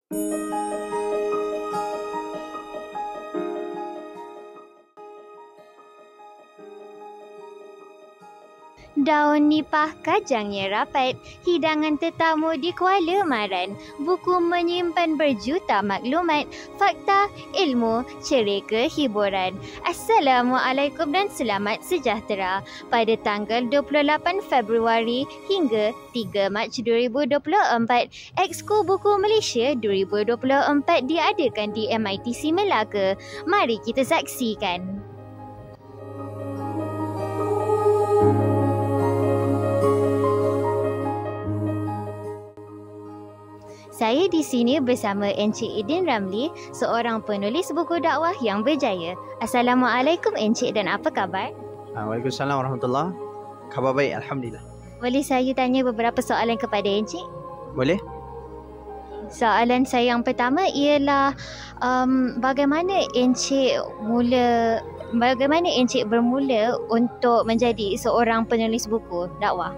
Daun nipah kacangnya rapat, hidangan tetamu di Kuala Maran. Buku menyimpan berjuta maklumat, fakta, ilmu, cerita, hiburan. Assalamualaikum dan selamat sejahtera. Pada tanggal 28 Februari hingga 3 Mac 2024, Exco Buku Malaysia 2024 diadakan di MITC Melaka. Mari kita saksikan. Saya di sini bersama Encik Idin Ramli, seorang penulis buku dakwah yang berjaya. Assalamualaikum Encik dan apa khabar? Waalaikumsalam warahmatullahi. Khabar baik, Alhamdulillah. Boleh saya tanya beberapa soalan kepada Encik? Boleh? Soalan saya yang pertama ialah bagaimana Encik bermula untuk menjadi seorang penulis buku dakwah?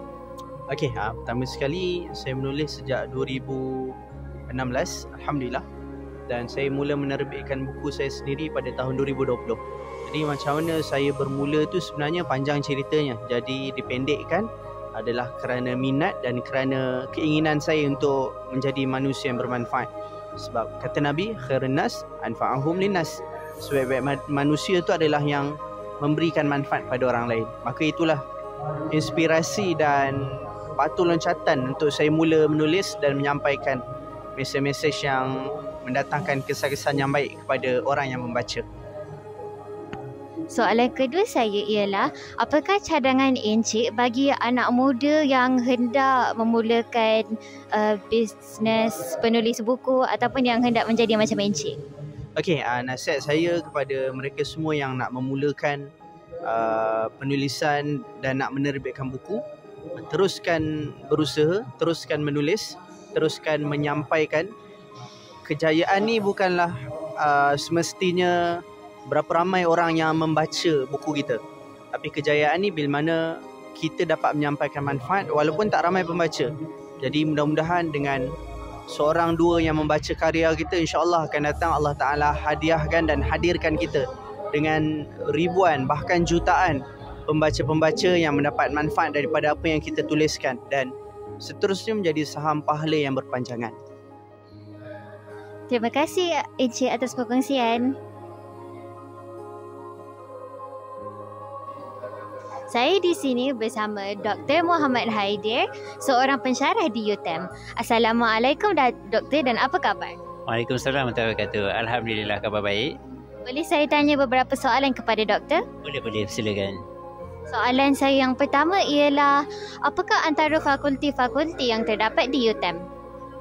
Okey, pertama sekali saya menulis sejak 2016, Alhamdulillah. Dan saya mula menerbitkan buku saya sendiri pada tahun 2020. Jadi macam mana saya bermula tu sebenarnya panjang ceritanya. Jadi dipendekkan adalah kerana minat dan kerana keinginan saya untuk menjadi manusia yang bermanfaat. Sebab kata Nabi, khairun nas anfa'ahum linnas. Sebaik-baik manusia tu adalah yang memberikan manfaat pada orang lain. Maka itulah inspirasi dan batu loncatan untuk saya mula menulis dan menyampaikan mesej-mesej yang mendatangkan kesan-kesan yang baik kepada orang yang membaca. Soalan kedua saya ialah, apakah cadangan Encik bagi anak muda yang hendak memulakan bisnes penulis buku ataupun yang hendak menjadi macam Encik? Okey, nasihat saya kepada mereka semua yang nak memulakan penulisan dan nak menerbitkan buku, teruskan berusaha, teruskan menulis, teruskan menyampaikan. Kejayaan ni bukanlah semestinya berapa ramai orang yang membaca buku kita. Tapi kejayaan ni bila mana kita dapat menyampaikan manfaat walaupun tak ramai pembaca. Jadi mudah-mudahan dengan seorang dua yang membaca karya kita, insya-Allah akan datang Allah Ta'ala hadiahkan dan hadirkan kita dengan ribuan bahkan jutaan pembaca-pembaca yang mendapat manfaat daripada apa yang kita tuliskan dan seterusnya menjadi saham pahala yang berpanjangan. Terima kasih Encik atas perkongsian. Saya di sini bersama Dr. Muhammad Haidir, seorang pensyarah di UTM. Assalamualaikum Doktor dan apa khabar? Waalaikumsalam warahmatullahi wabarakatuh. Alhamdulillah, khabar baik. Boleh saya tanya beberapa soalan kepada Doktor? Boleh, silakan. Soalan saya yang pertama ialah, apakah antara fakulti-fakulti yang terdapat di UTM?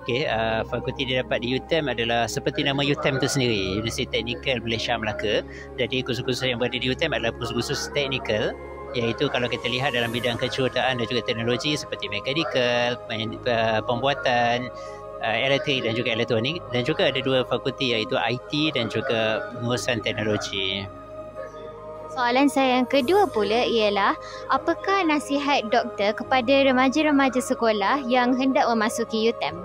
Okey, fakulti yang dapat di UTM adalah seperti nama UTM itu sendiri, Universiti Teknikal Malaysia Melaka. Jadi kursus-kursus yang berada di UTM adalah kursus-kursus teknikal, iaitu kalau kita lihat dalam bidang kejuruteraan dan juga teknologi seperti mekanikal, pembuatan, elektrik dan juga elektronik, dan juga ada dua fakulti iaitu IT dan juga pengurusan teknologi. Soalan saya yang kedua pula ialah, apakah nasihat doktor kepada remaja-remaja sekolah yang hendak memasuki UTM?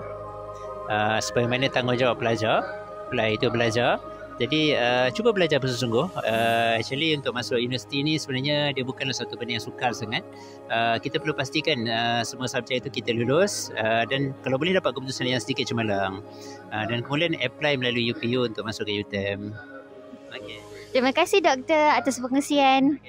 Sebagaimana tanggungjawab pelajar itu belajar. Jadi cuba belajar bersungguh. Actually untuk masuk universiti ni sebenarnya dia bukanlah satu benda yang sukar sangat. Kita perlu pastikan semua subjek itu kita lulus dan kalau boleh dapat keputusan yang sedikit cemerlang. Dan kemudian apply melalui UPU untuk masuk ke UTM. Okay. Terima kasih doktor atas pengesian.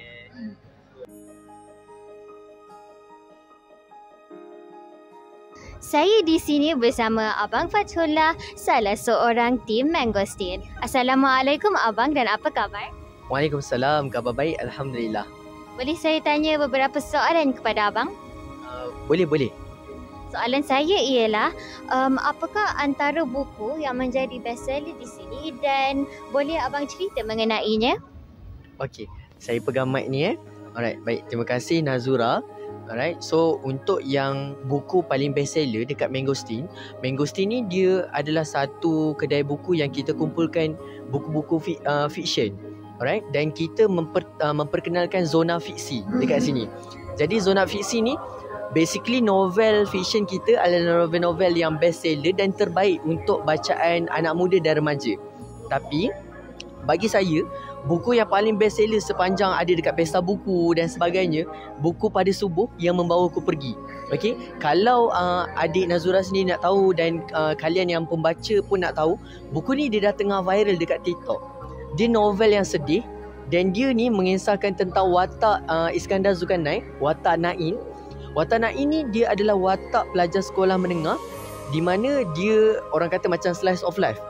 Saya di sini bersama Abang Fathullah, salah seorang tim Mangosteen. Assalamualaikum Abang dan apa khabar? Waalaikumsalam, khabar baik, Alhamdulillah. Boleh saya tanya beberapa soalan kepada Abang? Boleh. Soalan saya ialah, apakah antara buku yang menjadi bestseller di sini dan boleh Abang cerita mengenainya? Okey, saya pegang mic ni Alright, baik. Terima kasih Nazura. Alright, so untuk yang buku paling bestseller dekat Mangosteen ni dia adalah satu kedai buku yang kita kumpulkan buku-buku fiction. Alright, dan kita memperkenalkan zona fiksi dekat sini. Jadi zona fiksi ni basically novel fiction kita adalah novel-novel yang best seller dan terbaik untuk bacaan anak muda dan remaja. Tapi bagi saya, buku yang paling best seller sepanjang ada dekat pesta buku dan sebagainya, buku Pada Subuh Yang Membawaku Pergi. Okey, kalau adik Nazura sendiri nak tahu dan kalian yang pembaca pun nak tahu, buku ni dia dah tengah viral dekat TikTok. Dia novel yang sedih dan dia ni mengisahkan tentang watak Iskandar Zulkarnain, watak Nain. Watak Nain ni dia adalah watak pelajar sekolah menengah di mana dia orang kata macam slice of life.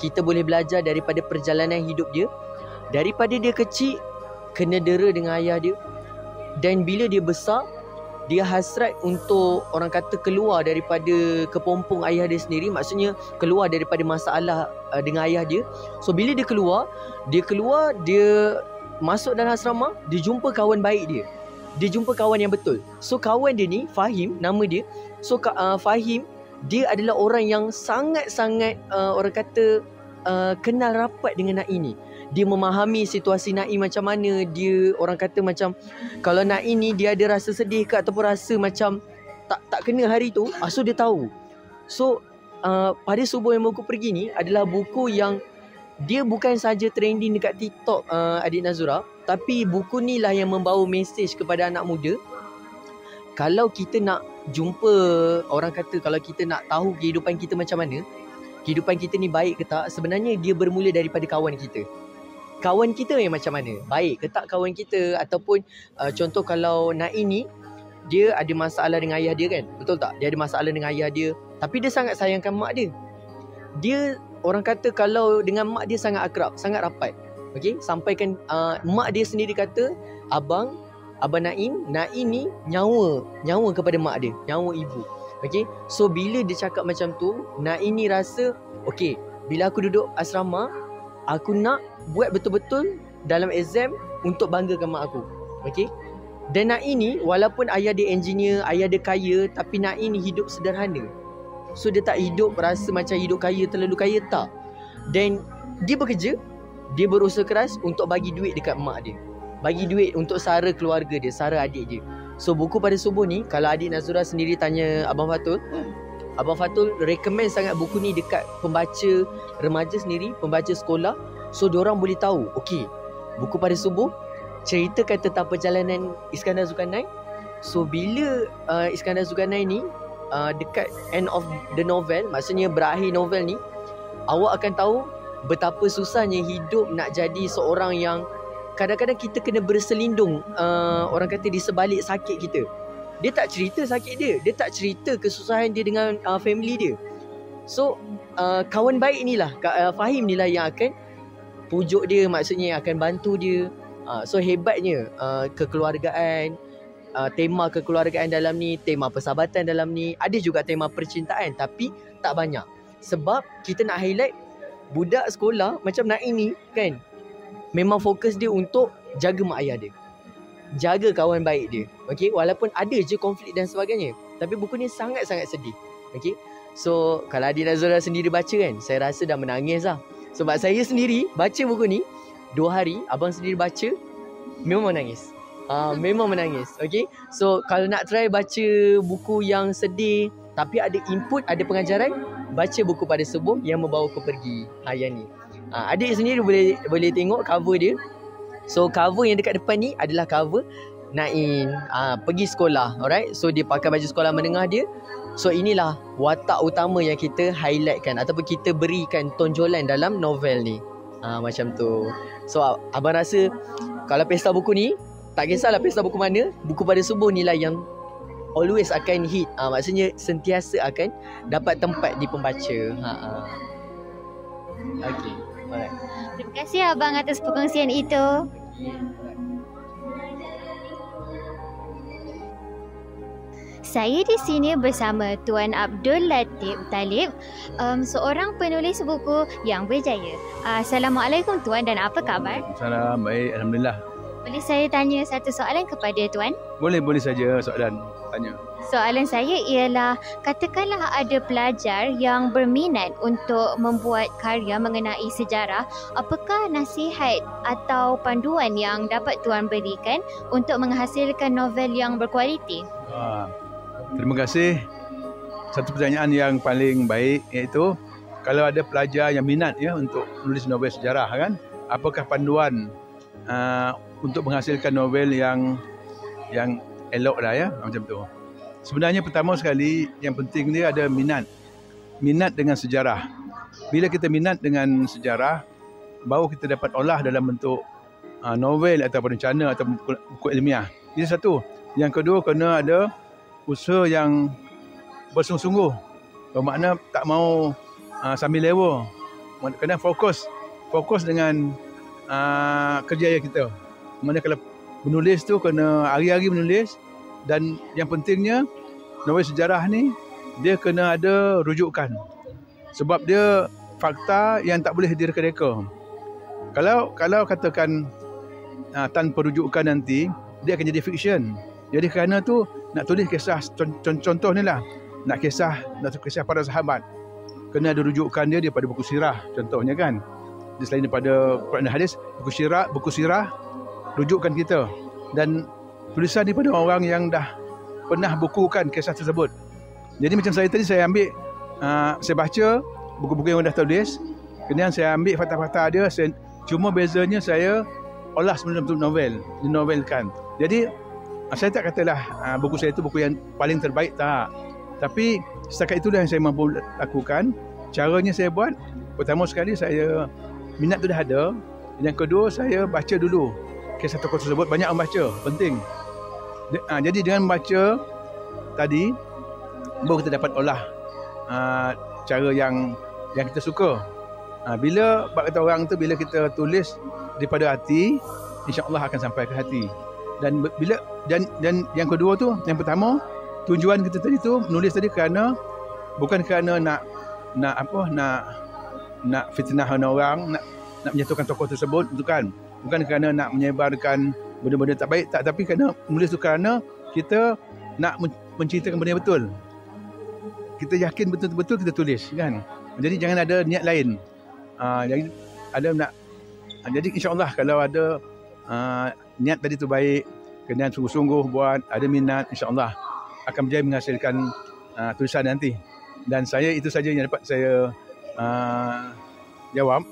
Kita boleh belajar daripada perjalanan hidup dia. Daripada dia kecil kena dera dengan ayah dia, dan bila dia besar dia hasrat untuk orang kata keluar daripada kepompong ayah dia sendiri, maksudnya keluar daripada masalah dengan ayah dia. So bila dia keluar, dia masuk dalam asrama, dia jumpa kawan baik dia. Dia jumpa kawan yang betul. So kawan dia ni Fahim nama dia. So Fahim dia adalah orang yang sangat-sangat orang kata kenal rapat dengan Nain ni. Dia memahami situasi Nain macam mana. Dia orang kata macam kalau Nain ni dia ada rasa sedih ke ataupun rasa macam tak kena hari tu, so dia tahu. So Pada Subuh Yang Membawaku Pergi ni adalah buku yang dia bukan saja trending dekat TikTok adik Nazura, tapi buku ni lah yang membawa mesej kepada anak muda. Kalau kita nak jumpa, orang kata kalau kita nak tahu kehidupan kita macam mana, kehidupan kita ni baik ke tak, sebenarnya dia bermula daripada kawan kita. Kawan kita yang macam mana, baik ke tak kawan kita. Ataupun contoh kalau Nain ni dia ada masalah dengan ayah dia kan, betul tak? Dia ada masalah dengan ayah dia, tapi dia sangat sayangkan mak dia. Dia orang kata kalau dengan mak dia sangat akrab, sangat rapat. Okey, sampaikan mak dia sendiri kata abang Nain ni nyawa kepada mak dia, nyawa ibu. Okey, so bila dia cakap macam tu, Nain ni rasa okey, bila aku duduk asrama, aku nak buat betul-betul dalam exam untuk banggakan mak aku. Okey, dan Nain ni walaupun ayah dia engineer, ayah dia kaya, tapi Nain ni hidup sederhana. So dia tak hidup rasa macam hidup kaya, terlalu kaya, tak. Dan dia bekerja, dia berusaha keras untuk bagi duit dekat mak dia, bagi duit untuk sara keluarga dia, sara adik dia. So buku Pada Subuh ni, kalau adik Nazura sendiri tanya Abang Fatul recommend sangat buku ni dekat pembaca remaja sendiri, pembaca sekolah. So diorang boleh tahu, okey, buku Pada Subuh ceritakan tentang perjalanan Iskandar Zulkarnain. So bila Iskandar Zulkarnain ni dekat end of the novel, maksudnya berakhir novel ni, awak akan tahu betapa susahnya hidup nak jadi seorang yang kadang-kadang kita kena berselindung orang kata di sebalik sakit kita. Dia tak cerita sakit dia tak cerita kesusahan dia dengan family dia. So kawan baik ni lah, Fahim ni lah yang akan pujuk dia, maksudnya akan bantu dia. So hebatnya kekeluargaan, tema kekeluargaan dalam ni, tema persahabatan dalam ni, ada juga tema percintaan tapi tak banyak. Sebab kita nak highlight budak sekolah macam Nain ni kan, memang fokus dia untuk jaga mak ayah dia, jaga kawan baik dia. Okey, walaupun ada je konflik dan sebagainya, tapi buku ni sangat-sangat sedih. Okey, so kalau adik Nazura sendiri baca kan, saya rasa dah menangis lah. Sebab saya sendiri baca buku ni 2 hari, abang sendiri baca, memang menangis. Memang menangis. Okey, so kalau nak try baca buku yang sedih tapi ada input, ada pengajaran, baca buku Pada Subuh Yang Membawaku Pergi yang ni. Adik sendiri boleh tengok cover dia. So cover yang dekat depan ni adalah cover Nain pergi sekolah. Alright, so dia pakai baju sekolah menengah dia. So inilah watak utama yang kita highlightkan ataupun kita berikan tonjolan dalam novel ni. Macam tu. So abang rasa kalau pesta buku ni, tak kisahlah pesta buku mana, buku Pada Subuh ni lah yang always akan hit. Maksudnya sentiasa akan dapat tempat di pembaca. Okay, alright. Terima kasih abang atas perkongsian itu. Saya di sini bersama Tuan Abdul Latif Talib, seorang penulis buku yang berjaya. Assalamualaikum Tuan, dan apa khabar? Salam, baik, alhamdulillah. Boleh saya tanya satu soalan kepada Tuan? Boleh saja soalan tanya. Soalan saya ialah, katakanlah ada pelajar yang berminat untuk membuat karya mengenai sejarah, apakah nasihat atau panduan yang dapat tuan berikan untuk menghasilkan novel yang berkualiti? Terima kasih. Satu pertanyaan yang paling baik, iaitu kalau ada pelajar yang minat ya untuk menulis novel sejarah kan, apakah panduan untuk menghasilkan novel yang elok lah ya, macam tu. Sebenarnya pertama sekali yang penting dia ada minat dengan sejarah. Bila kita minat dengan sejarah, baru kita dapat olah dalam bentuk novel atau rencana atau buku ilmiah. Ini satu. Yang kedua, kena ada usaha yang bersungguh-sungguh. Bermakna tak mau sambil lewa. Kena fokus dengan kerja kita. Mana kalau menulis tu kena hari-hari menulis, dan yang pentingnya novel sejarah ni dia kena ada rujukan. Sebab dia fakta yang tak boleh direka-reka. Kalau katakan tanpa rujukan nanti dia akan jadi fiction. Jadi kerana tu nak tulis kisah contoh ni lah, nak kisah para sahabat, kena ada rujukan dia daripada buku sirah contohnya kan. Selain daripada Quran dan hadis, buku sirah rujukan kita, dan tulisan daripada orang yang dah pernah bukukan kisah tersebut. Jadi macam saya tadi, saya ambil saya baca buku-buku yang dah tulis, kemudian saya ambil fakta-fakta dia, cuma bezanya saya olah sebenarnya bentuk novel, dinovelkan. Jadi saya tak katalah buku saya itu buku yang paling terbaik, tak. Tapi setakat itulah yang saya mampu lakukan. Caranya saya buat, pertama sekali saya minat tu dah ada. Yang kedua, saya baca dulu kisah tokoh tersebut, banyak membaca, penting. Jadi dengan membaca tadi, baru kita dapat olah cara yang kita suka. Bila kata orang tu, bila kita tulis daripada hati, insya-Allah akan sampai ke hati. Dan yang kedua tu, yang pertama, tujuan kita tadi tu menulis tadi bukan kerana nak fitnah orang, nak menjatuhkan tokoh tersebut, bukan kerana nak menyebarkan benda-benda tak baik, tak, tapi kerana menulis tu kerana kita nak menceritakan benda yang betul. Kita yakin betul-betul kita tulis kan. Jadi jangan ada niat lain. Jadi insya-Allah kalau ada niat tadi tu baik, kemudian sungguh-sungguh buat, ada minat, insya-Allah akan berjaya menghasilkan tulisan nanti. Dan saya itu saja yang dapat saya jawab,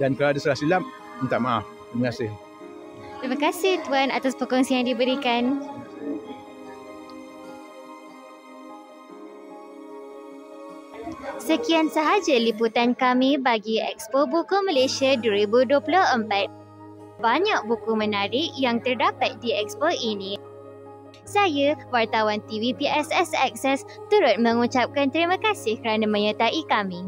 dan kalau ada salah silap, minta maaf. Terima kasih. Terima kasih Tuan atas perkongsian yang diberikan. Sekian sahaja liputan kami bagi Expo Buku Malaysia 2024. Banyak buku menarik yang terdapat di Expo ini. Saya, wartawan TV PSS Access, turut mengucapkan terima kasih kerana menyertai kami.